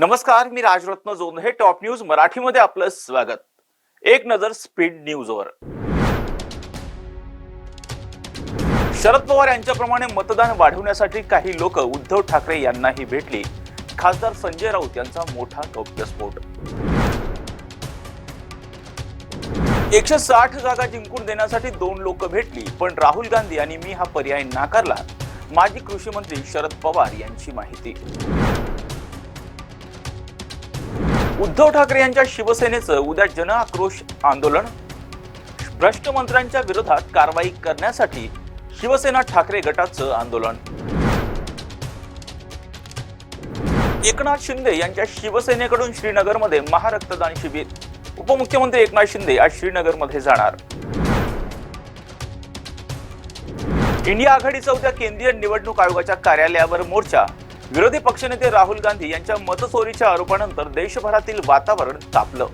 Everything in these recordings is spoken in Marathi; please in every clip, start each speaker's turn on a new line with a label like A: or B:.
A: नमस्कार, मी राजरत्न जोन. हे टॉप न्यूज मराठीमध्ये आपलं स्वागत. एक नजर स्पीड न्यूजवर. शरद पवार यांच्याप्रमाणे मतदान वाढवण्यासाठी काही लोक उद्धव ठाकरे यांनाही भेटली. खासदार संजय राऊत यांचा मोठा गौप्यस्फोट. 160 जागा जिंकून देण्यासाठी 2 लोक भेटली, पण राहुल गांधी यांनी मी हा पर्याय नाकारला. माजी कृषी मंत्री शरद पवार यांची माहिती. उद्धव ठाकरे यांच्या शिवसेनेचं उद्या जन आक्रोश आंदोलन. भ्रष्ट मंत्र्यांच्या विरोधात कारवाई करण्यासाठी शिवसेना ठाकरे गटाचं आंदोलन. एकनाथ शिंदे यांच्या शिवसेनेकडून श्रीनगरमध्ये महारक्तदान शिबिर. उपमुख्यमंत्री एकनाथ शिंदे आज श्रीनगरमध्ये जाणार. इंडिया आघाडीचा उद्या केंद्रीय निवडणूक आयोगाच्या कार्यालयावर मोर्चा. विरोधी पक्षनेते राहुल गांधी यांच्या मतचोरीच्या आरोपानंतर देशभरातील वातावरण तापलं.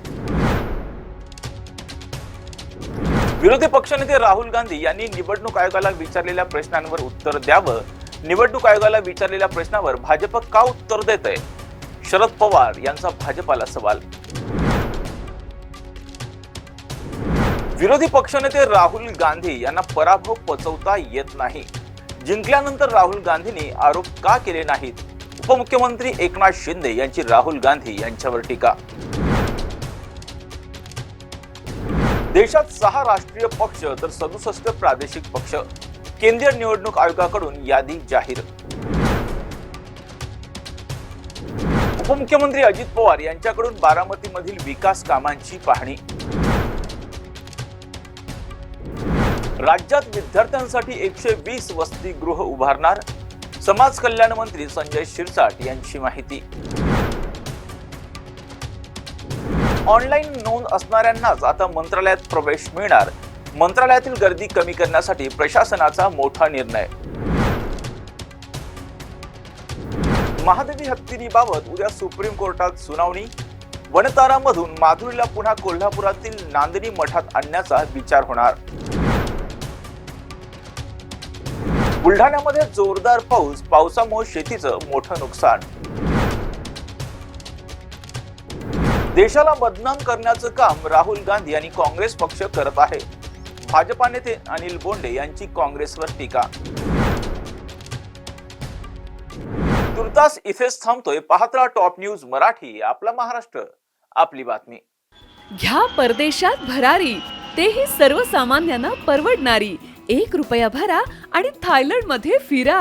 A: विरोधी पक्षनेते राहुल गांधी यांनी निवडणूक आयोगाला विचारलेल्या प्रश्नांवर उत्तर द्यावं. निवडणूक आयोगाला विचारलेल्या प्रश्नावर भाजप का उत्तर देतंय? शरद पवार यांचा भाजपाला सवाल. विरोधी पक्षनेते राहुल गांधी यांना पराभव पचवता येत नाही. जिंकल्यानंतर राहुल गांधींनी आरोप का केले नाहीत? उपमुख्यमंत्री एकनाथ शिंदे यांची राहुल गांधी यांच्यावर टीका. देशात 6 राष्ट्रीय पक्ष तर 67 प्रादेशिक पक्ष. केंद्रीय निवडणूक आयोगाकडून यादी जाहीर. उपमुख्यमंत्री अजित पवार यांच्याकडून बारामतीमधील विकास कामांची पाहणी. राज्यात विद्यार्थ्यांसाठी 120 वसतिगृह उभारणार. समाज कल्याण मंत्री संजय शिरसाट यांची माहिती. ऑनलाईन नोंद असणाऱ्यांनाच आता मंत्रालयात प्रवेश मिळणार. मंत्रालयातील गर्दी कमी करण्यासाठी प्रशासनाचा मोठा निर्णय. महादेवी हत्तीबाबत उद्या सुप्रीम कोर्टात सुनावणी. वनतारामधून माधुरीला पुन्हा कोल्हापुरातील नांदणी मठात आणण्याचा विचार होणार. बुलढाण्यामध्ये जोरदार पाऊस. पावसामुळे शेतीचं मोठं नुकसान. देशाला बदनाम करण्याचं काम राहुल गांधी आणि काँग्रेस पक्ष करत आहे. भाजपा नेते अनिल बोंडे यांची काँग्रेसवर टीका. तुर्तास इथेच थांबतोय. पाहत रहा टॉप न्यूज मराठी. आपला महाराष्ट्र, आपली बातमी.
B: घ्या परदेशात भरारी, तेही सर्वसामान्यांना परवडणारी. 1 रुपया भरा आणि थायलंड मध्ये फिरा.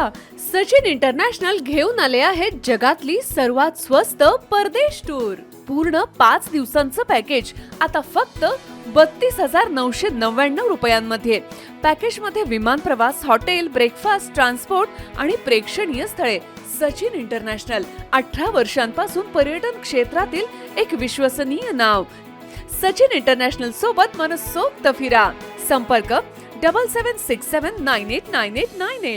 B: सचिन इंटरनॅशनल घेऊन आले आहेत जगातली सर्वात स्वस्त परदेश टूर. पूर्ण 5 दिवसांचं पॅकेज आता फक्त 32,999 रुपयांमध्ये. पॅकेज मध्ये विमान प्रवास, हॉटेल, ब्रेकफास्ट, ट्रान्सपोर्ट आणि प्रेक्षणीय स्थळे. सचिन इंटरनॅशनल 18 वर्षांपासून पर्यटन क्षेत्रातील एक विश्वसनीय नाव. सचिन इंटरनॅशनल सोबत मनसोक्त फिरा. संपर्क 7767989898.